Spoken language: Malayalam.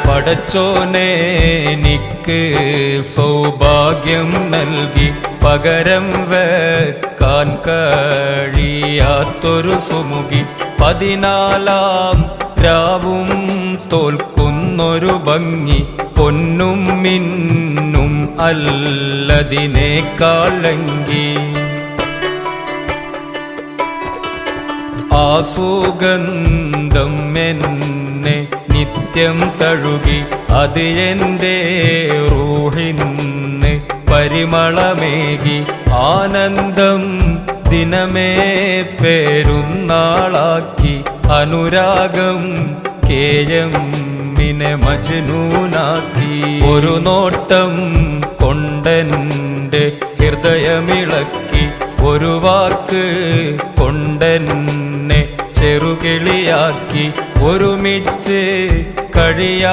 പടച്ചോനെ എനിക്ക് സൗഭാഗ്യം നൽകി പകരം വെക്കാൻ കഴിയാത്തൊരു സുമുഖി 14 രാവും തോൽക്കുന്നൊരു ഭംഗി പൊന്നും മിന്നും അല്ലതിനേക്കാളെങ്കി ആ സുഗന്ധം എന്നെ നിത്യം തഴുകി അത് എൻ്റെ റൂഹിന് പരിമളമേകി ആനന്ദം ദിനമേ പെരുന്നാളാക്കി അനുരാഗം കേയമ്മിനെ മജ്നൂനാക്കി ഒരു നോട്ടം കൊണ്ടെൻ്റെ ഹൃദയമിളക്കി ഒരു വാക്ക് കൊണ്ടെന്നെ ചെറുകിളിയാക്കി ഒരുമിച്ച് കഴിയാ